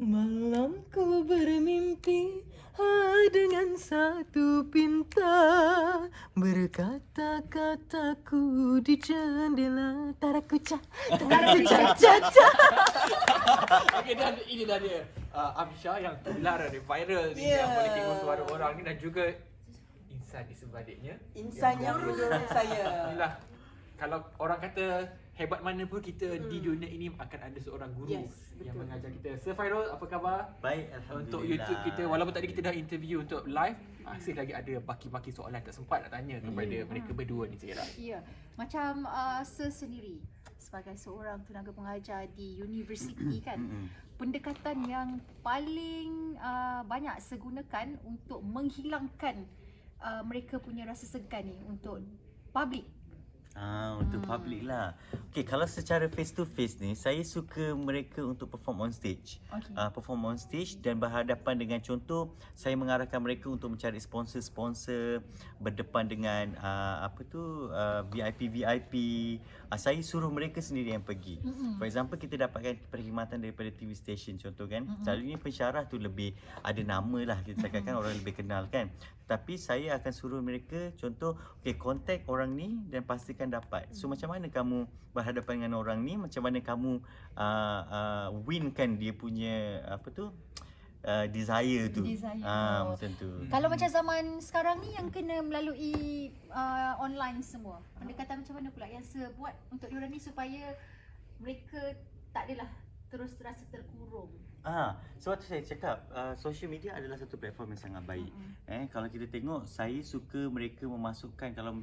Malam ku bermimpi dengan satu pinta berkata-kataku di jendela. Tarakuca, tarakuca, caca. Okay, dan ini dah dia Amsyah yang tular dia viral ni yang boleh tengok suara orang ni dan juga insan di sebaliknya. Insan yang mendorong saya. Inilah kalau orang kata hebat mana pun kita di dunia ini akan ada seorang guru yang betul. mengajar kita. Sir Fairul, apa khabar? Baik, Alhamdulillah. Untuk YouTube kita, walaupun tadi kita dah interview untuk live, masih lagi ada baki-baki soalan tak sempat nak tanya kepada mereka berdua ni saya kira. Ya, macam Sir sendiri sebagai seorang tenaga pengajar di universiti kan, pendekatan yang paling banyak saya gunakan untuk menghilangkan mereka punya rasa segan ni untuk public. Untuk public lah. Okay, kalau secara face to face ni, saya suka mereka untuk perform on stage. Okay. Perform on stage dan berhadapan dengan, contoh, saya mengarahkan mereka untuk mencari sponsor-sponsor, berdepan dengan VIP-VIP. Saya suruh mereka sendiri yang pergi. For example, kita dapatkan perkhidmatan daripada TV station contoh kan. Selalunya pensyarah tu lebih ada nama lah, kita cakapkan orang lebih kenal kan. Tapi saya akan suruh mereka, contoh, okay, contact orang ni dan pastikan dapat. So macam mana kamu berhadapan dengan orang ni, macam mana kamu winkan dia punya desire tu. Macam tu. Kalau macam zaman sekarang ni yang kena melalui online semua, pendekatan macam mana pula yang Sir buat untuk diorang ni supaya mereka tak adalah terus rasa terkurung? Sebab tu saya cakap social media adalah satu platform yang sangat baik. Kalau kita tengok, saya suka mereka memasukkan, kalau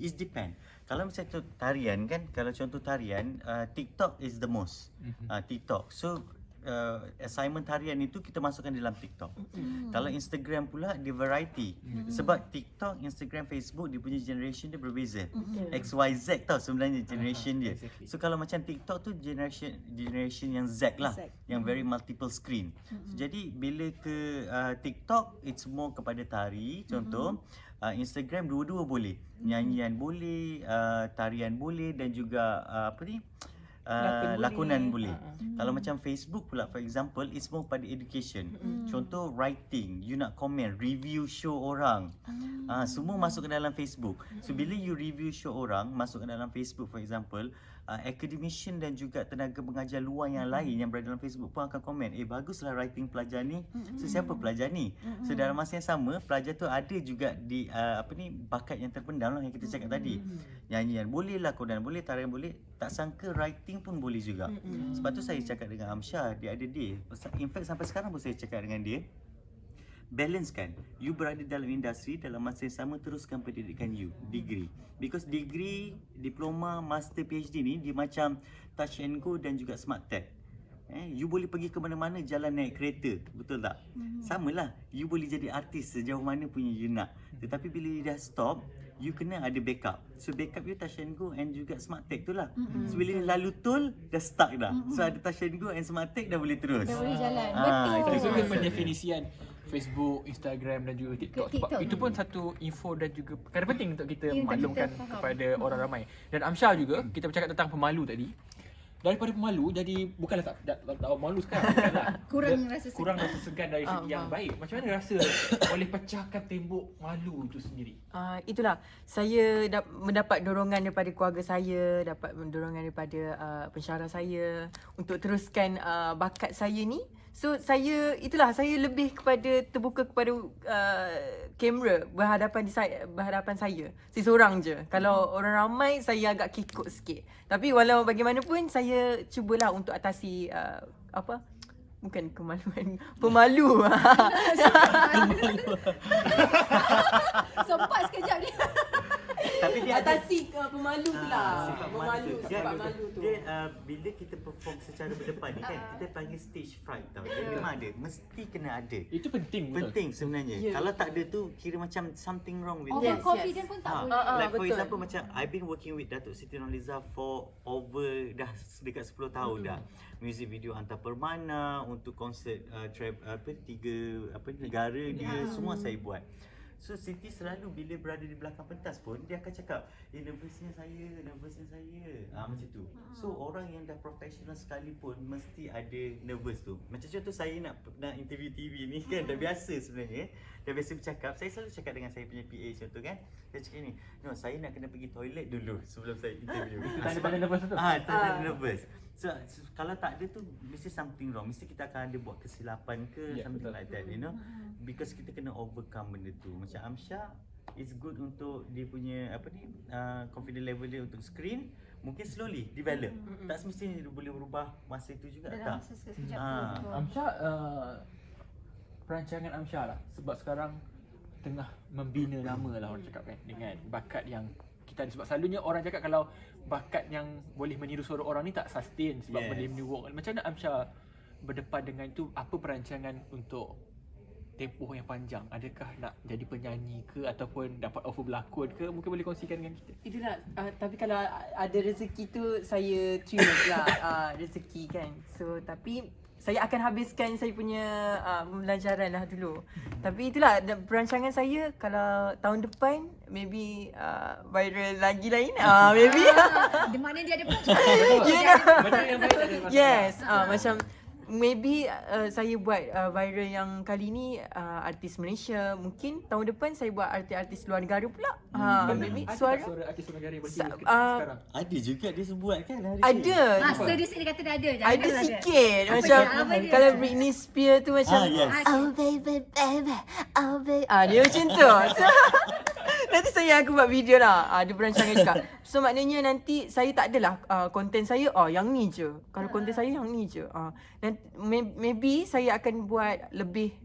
it depend. Kalau misalnya tarian kan, kalau contoh tarian, TikTok is the most. TikTok. So assignment tarian itu kita masukkan dalam TikTok. Kalau Instagram pula dia variety. Sebab TikTok, Instagram, Facebook dia punya generation dia berbeza. XYZ tau sebenarnya generation dia. So kalau macam TikTok tu generation yang Z lah, yang very multiple screen. So, jadi bila ke TikTok it's more kepada tari contoh. Instagram dua-dua boleh. Nyanyian boleh, tarian boleh dan juga lakonan boleh. Kalau macam Facebook pula, for example, it's more pada education. Contoh writing, you nak komen, review show orang. Semua masuk ke dalam Facebook. So bila you review show orang, masuk ke dalam Facebook for example, academician dan juga tenaga pengajar luar yang lain yang berada dalam Facebook pun akan komen, baguslah writing pelajar ni. So siapa pelajar ni? So dalam masa yang sama, pelajar tu ada juga di bakat yang terpendam lah yang kita cakap tadi. Nyanyian boleh, lakonan boleh, tarian boleh. Tak sangka writing pun boleh juga. Sebab tu saya cakap dengan Amsyah the other day. In fact sampai sekarang pun saya cakap dengan dia, balance kan. You berada dalam industri, dalam masa yang sama teruskan pendidikan you, degree. Because degree, diploma, master, PhD ni dia macam touch and go dan juga smart tag. You boleh pergi ke mana-mana jalan naik kereta, betul tak? Samalah, you boleh jadi artis sejauh mana punya you nak. Tetapi bila you dah stop, you kena ada backup. So backup you touch and go and juga smart tag tu lah. So bila lalu tol, dah stuck dah. So ada touch and go and smart tag dah boleh terus. Dah boleh jalan. Itu Betul. juga pendefinisian Facebook, Instagram dan juga TikTok. Sebab itu pun satu info dan juga perkara penting untuk kita maklumkan kepada orang ramai. Dan Amsyah juga, kita bercakap tentang pemalu tadi. Daripada pemalu jadi bukanlah tak malu sekarang, bukanlah. Kurang rasa segan dari segi yang baik. Macam mana rasa boleh pecahkan tembok malu itu sendiri? Itulah, saya mendapat dorongan daripada keluarga saya, dapat dorongan daripada pensyarah saya untuk teruskan bakat saya ni. So saya lebih kepada terbuka kepada kamera berhadapan saya. Saya seorang je. Kalau orang ramai saya agak kikuk sikit. Tapi walau bagaimanapun saya cubalah untuk atasi bukan kemaluan, pemalu. Sempat sekejap dia. Tapi dia Atasi pemalu tu lah. sifat Pemalu, sifat malu tu. Dia bila kita perform secara berdepan ni kan, kita panggil stage fright tau. Dia memang ada, mesti kena ada. Itu penting betul. Penting sebenarnya. Kalau tak ada tu kira macam something wrong with it. Overconfident pun tak boleh. Like for betul. example macam I've been working with Datuk Siti Nurhaliza for over dah dekat 10 tahun dah. Music video Hantar Permana untuk konsert 3 negara dia semua saya buat. So Siti selalu bila berada di belakang pentas pun dia akan cakap, nervousnya saya. Macam tu. So orang yang dah profesional sekalipun mesti ada nervous tu. Macam contoh saya nak interview TV ni kan, dah biasa sebenarnya. Dah biasa bercakap. Saya selalu cakap dengan saya punya PA contoh kan. Saya cakap ni, no, saya nak kena pergi toilet dulu sebelum saya interview. Tanda-tanda nervous tu. Tanda nervous. So kalau tak ada tu mesti something wrong. Mesti kita akan ada buat kesilapan ke, something like that, you know. Because kita kena overcome benda tu. Macam Amsyah, it's good untuk dia punya confidence level dia untuk screen. Mungkin slowly develop. Tak semestinya dia boleh berubah masa itu juga, Dalam tak? masa sekejap tu. Amsyah, perancangan Amsyah lah. Sebab sekarang tengah membina nama lah orang cakap kan. Dengan bakat yang kita ada. Sebab selalunya orang cakap kalau bakat yang boleh meniru suara orang ni tak sustain sebab boleh meniru. Macam mana Amsyah berdepan dengan itu? Apa perancangan untuk tempoh yang panjang? Adakah nak jadi penyanyi ke ataupun dapat offer berlakon ke? Mungkin boleh kongsikan dengan kita. Itulah, tapi kalau ada rezeki tu saya terima lah rezeki kan. So tapi saya akan habiskan saya punya pembelajaran lah dulu. Tapi itulah perancangan saya kalau tahun depan maybe viral lagi lain. Maybe. Di mana dia ada perancangan. You know. Benda yang baik tak ada masalah. Yes, macam maybe saya buat viral yang kali ni artis Malaysia. Mungkin tahun depan saya buat artis-artis luar negara pula. Maybe Ada suara. tak suara artis luar negara yang bertiru Sa- sekarang? Ada juga dia sebut kan hari ni. Ada. Sedikit dia kata dia ada. Jangan Ada kata sikit. Apa Macam dia? Apa dia? kalau Britney Spears tu macam yes. oh baby baby, oh baby. Dia macam tu. So, nanti aku buat video lah. Ada perancangan juga. So maknanya nanti saya tak adalah konten saya yang ni je. Kalau konten saya yang ni je. Nanti maybe saya akan buat lebih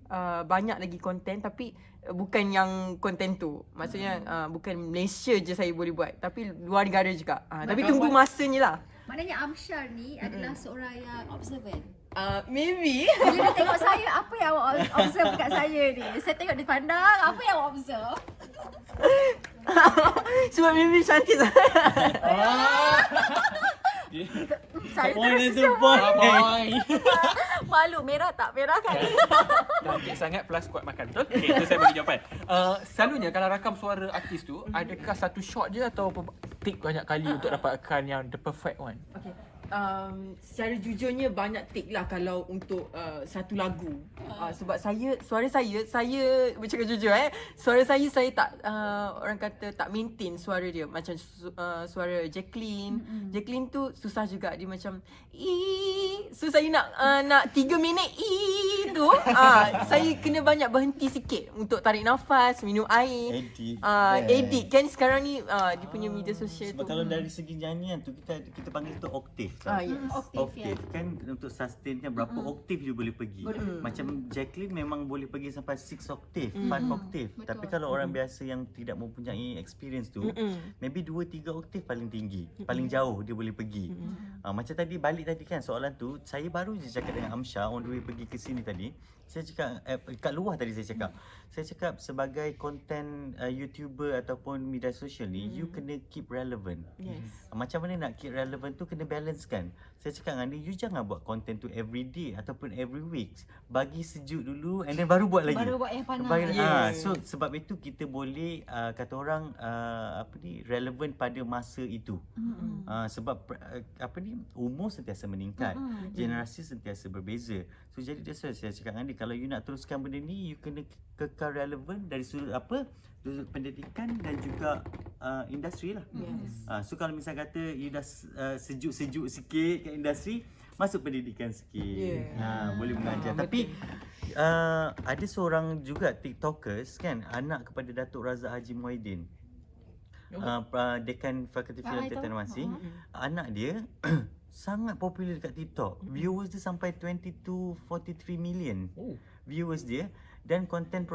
banyak lagi konten tapi bukan yang konten tu. Maksudnya bukan Malaysia je saya boleh buat tapi luar negara juga. Tapi tunggu masanya lah. Maknanya Amsyah ni adalah seorang yang observant. Maybe. Bila dia tengok saya, apa yang awak observe kat saya ni? Saya tengok dia pandang, apa yang awak observe? Sebab maybe cantik sangat. Saya Point terus is the point. malu merah tak merah kan? Cantik sangat plus kuat makan, betul? Okay, itu saya bagi jawapan. Selalunya kalau rakam suara artis tu, adakah satu shot je atau take banyak kali untuk dapatkan yang the perfect one? Okay. Secara jujurnya banyak take lah kalau untuk satu lagu. Sebab suara saya bercakap jujur suara saya tak orang kata tak maintain suara dia. Macam suara Jacqueline. Jacqueline tu susah juga, dia macam so saya nak 3 minit tu saya kena banyak berhenti sikit untuk tarik nafas, minum air. Edit kan sekarang ni dia punya media sosial Sebab tu. kalau dari segi nyanyian tu kita panggil tu oktav. Yes. Oktav kan untuk sustainnya berapa oktav you boleh pergi. Macam Jacqueline memang boleh pergi sampai 6 oktav, 5 oktav. Tapi kalau orang biasa yang tidak mempunyai experience tu, maybe 2-3 oktav paling tinggi, paling jauh dia boleh pergi. Macam tadi balik tadi kan soalan tu, saya baru je cakap dengan Amsyah on the way pergi ke sini tadi. Saya cakap kat luar tadi saya cakap sebagai content YouTuber ataupun media sosial ni, you kena keep relevant. Yes. Macam mana nak keep relevant tu kena balance kan. Saya cakap dengan dia, you jangan buat content tu every day ataupun every week. Bagi sejuk dulu and then baru buat lagi. Baru buat yang panas. So sebab itu kita boleh kata orang relevant pada masa itu. Sebab umur sentiasa meningkat. Generasi sentiasa berbeza. So jadi that's why saya cakap dengan dia, kalau you nak teruskan benda ni, you kena kekal relevan dari sudut sudut pendidikan dan juga industri lah. Yes. So kalau misal kata you dah sejuk-sejuk sikit kat industri, masuk pendidikan sikit. Boleh mengajar. Tapi ada seorang juga TikTokers kan, anak kepada Datuk Razak Haji Muhyiddin. Dekan Fakulti Filem Teatan Masih. Anak dia sangat popular dekat TikTok. Viewers dia sampai 20 to 43 million. Viewers dia, dan konten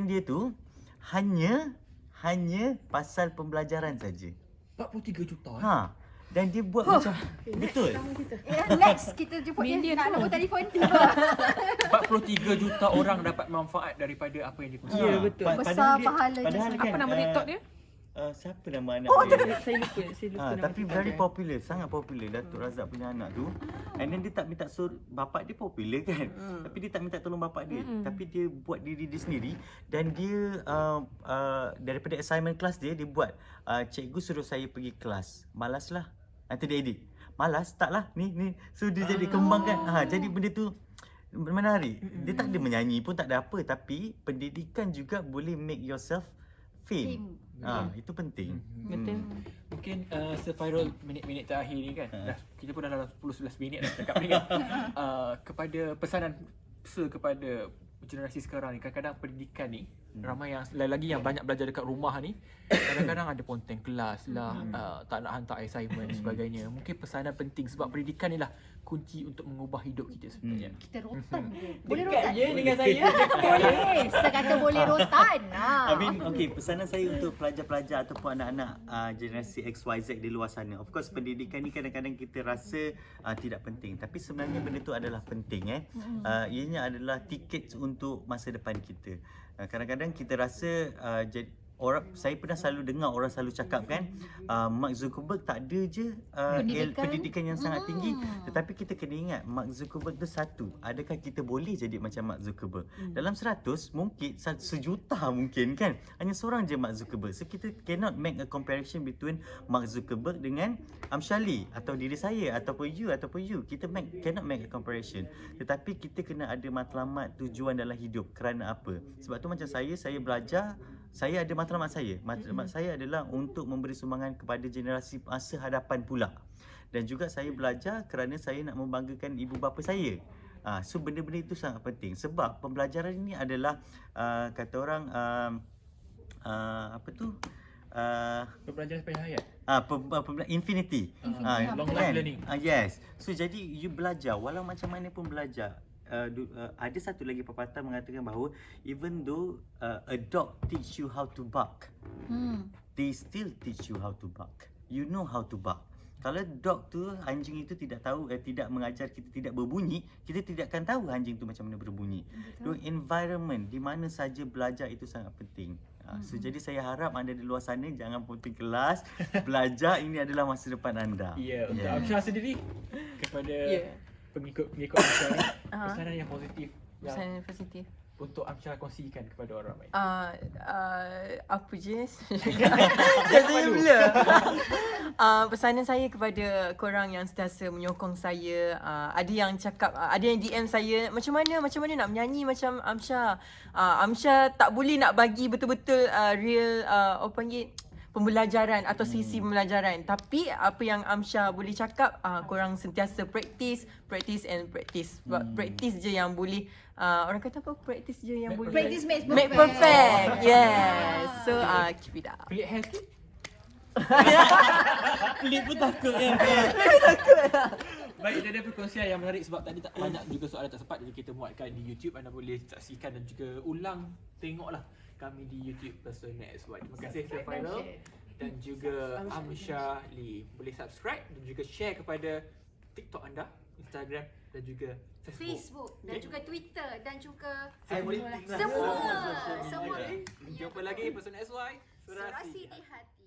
dia tu hanya pasal pembelajaran saja. 43 juta. Dan dia buat macam betul. Next kita jemput dia nak nombor telefon tiba. 43 juta orang dapat manfaat daripada apa yang dia kongsi. Ya, betul. Besar pahala padahal dia. kan, Apa nama TikTok dia? siapa nama anak Oh, dia? saya lupa nama Tapi tu. very popular, sangat popular Datuk Razak punya anak tu. And then dia tak minta suruh, bapak dia popular kan. Tapi dia tak minta tolong bapak dia. Tapi dia buat diri dia sendiri. Dan dia daripada assignment kelas dia buat, cikgu suruh saya pergi kelas. Malaslah. Nanti dia edit. Malas? Taklah. Ni. So dia jadi kembangkan. Jadi benda tu menarik. Dia tak ada menyanyi pun, tak ada apa. Tapi pendidikan juga boleh make yourself fame. Itu penting. Betul. Mungkin se-viral minit-minit terakhir ni kan, kita pun dah dalam 10-11 minit dah cakap ni kan. Kepada pesanan kepada generasi sekarang ni, kadang-kadang pendidikan ni ramai yang lagi yang banyak belajar dekat rumah ni, kadang-kadang ada ponteng kelas lah, tak nak hantar assignment dan sebagainya. Mungkin pesanan penting sebab pendidikan ni lah kunci untuk mengubah hidup kita sebenarnya. Kita rotan je. Boleh Dekat rotan je dengan saya. Boleh. Saya kata boleh rotan. I mean, pesanan saya untuk pelajar-pelajar ataupun anak-anak generasi XYZ di luar sana. Of course, pendidikan ni kadang-kadang kita rasa tidak penting. Tapi sebenarnya benda tu adalah penting. Ianya adalah tiket untuk masa depan kita. Kadang-kadang kita rasa saya pernah selalu dengar orang selalu cakap kan, Mark Zuckerberg tak ada je pendidikan yang sangat tinggi. Tetapi kita kena ingat, Mark Zuckerberg tu satu. Adakah kita boleh jadi macam Mark Zuckerberg? Dalam 100 mungkin, 1 juta mungkin kan, hanya seorang je Mark Zuckerberg. So kita cannot make a comparison between Mark Zuckerberg dengan Amshali atau diri saya ataupun you. Kita cannot make a comparison. Tetapi kita kena ada matlamat tujuan dalam hidup. Kerana apa? Sebab tu macam saya belajar. Saya ada matlamat saya. Matlamat saya adalah untuk memberi sumbangan kepada generasi masa hadapan pula. Dan juga saya belajar kerana saya nak membanggakan ibu bapa saya. So benda-benda itu sangat penting. Sebab pembelajaran ini adalah kata orang Pembelajaran sepanjang hayat. Infinity. Long life learning. Yes. So jadi you belajar walau macam mana pun belajar. Ada satu lagi pepatah mengatakan bahawa even though a dog teach you how to bark, they still teach you how to bark. You know how to bark. Kalau dog tu, anjing itu tidak tahu, tidak mengajar kita tidak berbunyi, kita tidak akan tahu anjing tu macam mana berbunyi. So environment di mana saja belajar itu sangat penting. So jadi saya harap anda di luar sana jangan putus kelas. Belajar ini adalah masa depan anda. Ya, untuk Amsyah sendiri kepada pengikut Amsyah ni, pesanan yang positif Pesanan positif untuk Amsyah kongsikan kepada orang ramai. apa je saya bila pesanan saya kepada korang yang sentiasa menyokong saya, ada yang cakap, ada yang DM saya, macam mana nak menyanyi macam Amsyah. Amsyah tak boleh nak bagi betul-betul real pembelajaran atau sisi pembelajaran, tapi apa yang Amsyah boleh cakap, korang sentiasa practice. Sebab practice je yang boleh, orang kata apa, practice je yang boleh Practice makes make perfect. perfect. Yes. So keep it up. Pelik hair sikit. Pelik pun takut kan. Baik, dia ada perkongsian yang menarik sebab tadi tak banyak juga soalan tak sempat, jadi kita muatkan di YouTube. Anda boleh saksikan dan juga ulang tengoklah kami di YouTube Persona XY. Terima kasih se-viral dan juga Amsyah Lee. Boleh subscribe dan juga share kepada TikTok anda, Instagram dan juga Facebook dan juga Twitter dan juga Semua. semua. Jumpa lagi Persona XY. Surasi Surasi di hati.